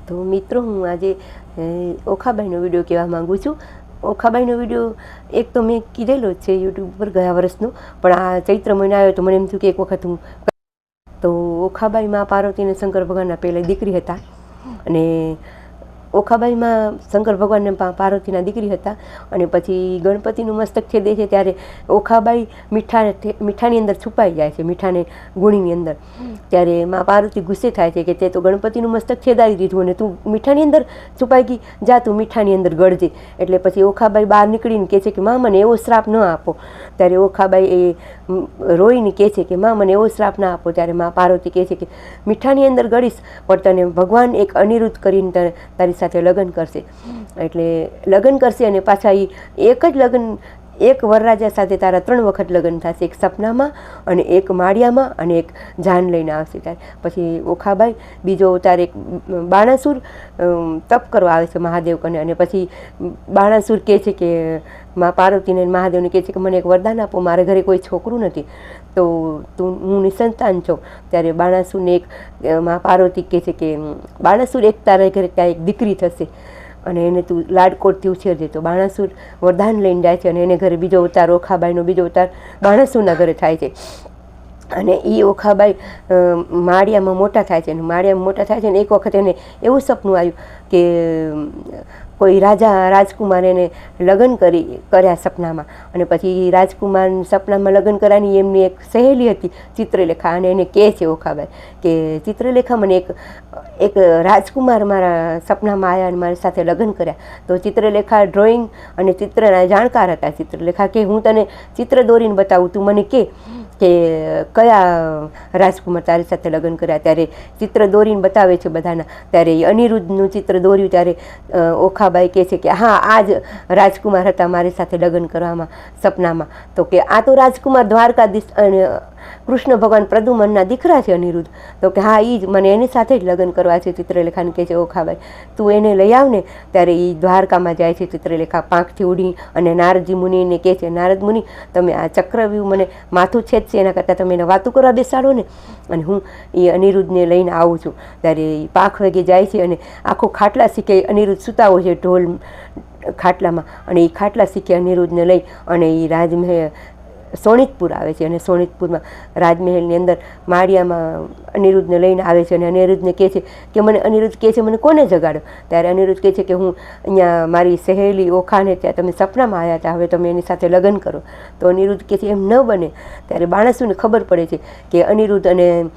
તો મિત્રો હું આજે ઓખાબાઈનો વિડીયો કહેવા માગું છું. ઓખાબાઈનો વિડીયો એક તો મેં કીધેલો જ છે યુટ્યુબ પર ગયા વર્ષનો, પણ આ ચૈત્ર મહિનો આવ્યો તો મને એમ થયું કે એક વખત હું તો ઓખાબાઈમાં પાર્વતી અને શંકર ભગવાનના પહેલાં દીકરી હતા. અને ઓખાબાઈમાં શંકર ભગવાન અને પાર્વતીના દીકરી હતા. અને પછી ગણપતિનું મસ્તક છેદે છે ત્યારે ઓખાબાઈ મીઠાની અંદર છુપાઈ જાય છે, મીઠાને ગુણીની અંદર. ત્યારે માં પાર્વતી ગુસ્સે થાય છે કે તે તો ગણપતિનું મસ્તક છેદાવી દીધું અને તું મીઠાની અંદર છુપાઈ ગઈ, જા તું મીઠાની અંદર ગળજે. એટલે પછી ઓખાબાઈ બહાર નીકળીને કહે છે કે માં મને એવો શ્રાપ ન આપો. ત્યારે ઓખાબાઈ એ રોઈને કહે છે કે માં મને એવો શ્રાપ ના આપો. ત્યારે માં પાર્વતી કહે છે કે મીઠાની અંદર ગળીશ પણ તને ભગવાન એક અનિરુદ્ધ કરીને તારી સાથે લગ્ન કરશે. એટલે લગ્ન કરશે અને પાછા એક જ લગ્ન, એક વરરાજા સાથે તારા 3 વખત લગ્ન થશે, એક સપનામાં અને એક માળિયામાં અને એક જાન લઈને આવશે. ત્યારે પછી ઓખાબાઈ બીજો અવતાર એક બાણાસુર તપ કરવા આવે છે મહાદેવ કને. અને પછી બાણાસુર કહે છે કે માં પાર્વતીને મહાદેવને કહે છે કે મને એક વરદાન આપો, મારે ઘરે કોઈ છોકરું નથી, તો હું નિસંતાન છું. ત્યારે બાણાસુરને એક માં પાર્વતી કહે છે કે બાણાસુર એક તારા ઘરે ત્યાં એક દીકરી થશે અને એને તું લાડકોટથી ઉછેરજે. તો બાણાસુર વરદાન લઈને જાય છે અને એને ઘરે બીજો અવતાર, ઓખાબાઈનો બીજો અવતાર બાણાસુરના ઘરે થાય છે. અને એ ઓખાબાઈ માળિયામાં મોટા થાય છે. અને માળિયામાં મોટા થાય છે ને એક વખત એને એવું સપનું આવ્યું કે કોઈ રાજકુમાર એને લગ્ન કર્યા સપનામાં. અને પછી રાજકુમાર સપનામાં લગ્ન કર્યાની એમની એક સહેલી હતી ચિત્રલેખા. અને એને કહે છે ઓખાબાઈ કે ચિત્રલેખા મને એક રાજકુમાર મારા સપનામાં આવ્યા અને મારી સાથે લગ્ન કર્યા. તો ચિત્રલેખા ડ્રોઈંગ અને ચિત્રના જાણકાર હતા. ચિત્રલેખા કે હું તને ચિત્ર દોરીને બતાવું, તું મને કે કયા રાજકુમાર તારી સાથે લગ્ન કર્યા. ત્યારે ચિત્ર દોરીને બતાવે છે બધાના. ત્યારે અનિરુદ્ધનું ચિત્ર દોર્યું. ત્યારે ઓખાબાઈ કહે છે કે હા આ જ રાજકુમાર હતા મારી સાથે લગ્ન કરવામાં સપનામાં. તો કે આ તો રાજકુમાર દ્વારકાધીશ અને કૃષ્ણ ભગવાન પ્રદ્યુમનના દીકરા છે અનિરુદ્ધ. તો કે હા એ જ, મને એની સાથે જ લગ્ન કરવા છે. ચિત્રલેખાને કહે છે ઓખાબાઈ તું એને લઈ આવ ને. ત્યારે એ દ્વારકામાં જાય છે ચિત્રલેખા પાંખથી ઉડી. અને નારદજી મુનિને કહે છે નારદ મુનિ તમે આ ચક્રવ્યૂહ મને માથું છેદશે એના કરતાં તમે એને વાતું કરવા બેસાડો ને, અને હું એ અનિરુદ્ધને લઈને આવું છું. ત્યારે એ પાંખ વેગે જાય છે અને આખો ખાટલા શીખે અનિરુદ્ધ સૂતા હોય છે ઢોલ ખાટલામાં. અને એ ખાટલા શીખે અનિરુદ્ધને લઈ અને એ રાજમહેલ સોનિતપુર આવે છે. અને સોનિતપુરમાં રાજમહેલની અંદર માળિયામાં અનિરુદ્ધને લઈને આવે છે. અને અનિરુદ્ધને કહે છે કે અનિરુદ્ધ કહે છે મને કોને જગાડ્યો. ત્યારે અનિરુદ્ધ કહે છે કે હું અહીંયા મારી સહેલી ઓખાને ત્યાં તમે સપનામાં આવ્યા હતા, હવે તમે એની સાથે લગ્ન કરો. તો અનિરુદ્ધ કહે છે એમ ન બને. ત્યારે બાણાસુરને ખબર પડે છે કે અનિરુદ્ધ અને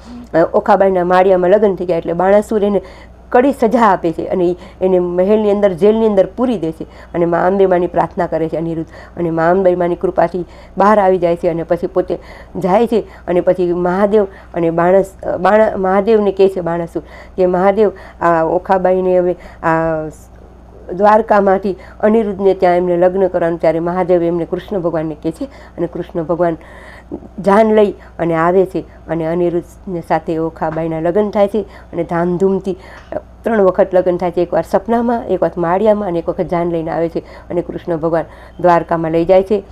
ઓખાબાઈના માળિયામાં લગ્ન થઈ ગયા. એટલે બાણાસુર એને કડી સજા આપે છે અને એને મહેલની અંદર, જેલની અંદર પૂરી દે છે. અને મા અંબેમાની પ્રાર્થના કરે છે અનિરુદ્ધ. અને મા અંબેમાની કૃપાથી બહાર આવી જાય છે. અને પછી પોતે જાય છે. અને પછી મહાદેવ અને મહાદેવને કહે છે બાણાસુર કે મહાદેવ આ ઓખાબાઈને હવે આ દ્વારકામાંથી અનિરુદ્ધને ત્યાં એમને લગ્ન કરવાનું. ત્યારે મહાદેવ એમને કૃષ્ણ ભગવાનને કહે છે અને કૃષ્ણ ભગવાન જાન લઈ અને આવે છે. અને અનિરુદ્ધને સાથે ઓખાબાઈના લગ્ન થાય છે. અને ધામધૂમથી 3 વખત લગ્ન થાય છે. એકવાર સપનામાં, એક વખત માળિયામાં અને એક વખત જાન લઈને આવે છે. અને કૃષ્ણ ભગવાન દ્વારકામાં લઈ જાય છે.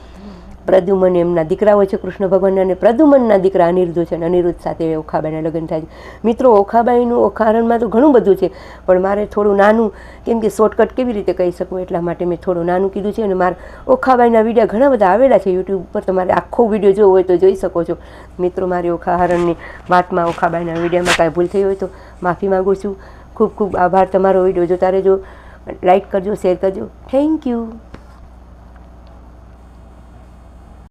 પ્રદ્યુમન એમના દીકરા હોય છે કૃષ્ણ ભગવાનના, અને પ્રદ્યુમનના દીકરા અનિરુદ્ધ છે. અને અનિરુદ્ધ સાથે ઓખાબાઈના લગ્ન થાય છે. મિત્રો ઓખાબાઈનું ઓખારણમાં તો ઘણું બધું છે, પણ મારે થોડું નાનું, કેમ કે શોર્ટકટ કેવી રીતે કહી શકું એટલા માટે મેં થોડું નાનું કીધું છે. અને મારા ઓખાબાઈના વિડીયો ઘણા બધા આવેલા છે યુટ્યુબ પર, તમારે આખો વિડીયો જોવો હોય તો જોઈ શકો છો. મિત્રો મારી ઓખાહરણની વાતમાં, ઓખાબાઈના વિડીયોમાં કાંઈ ભૂલ થઈ હોય તો માફી માગું છું. ખૂબ ખૂબ આભાર. તમારો વિડીયો જોતા રહેજો, લાઈક કરજો, શેર કરજો. Thank you.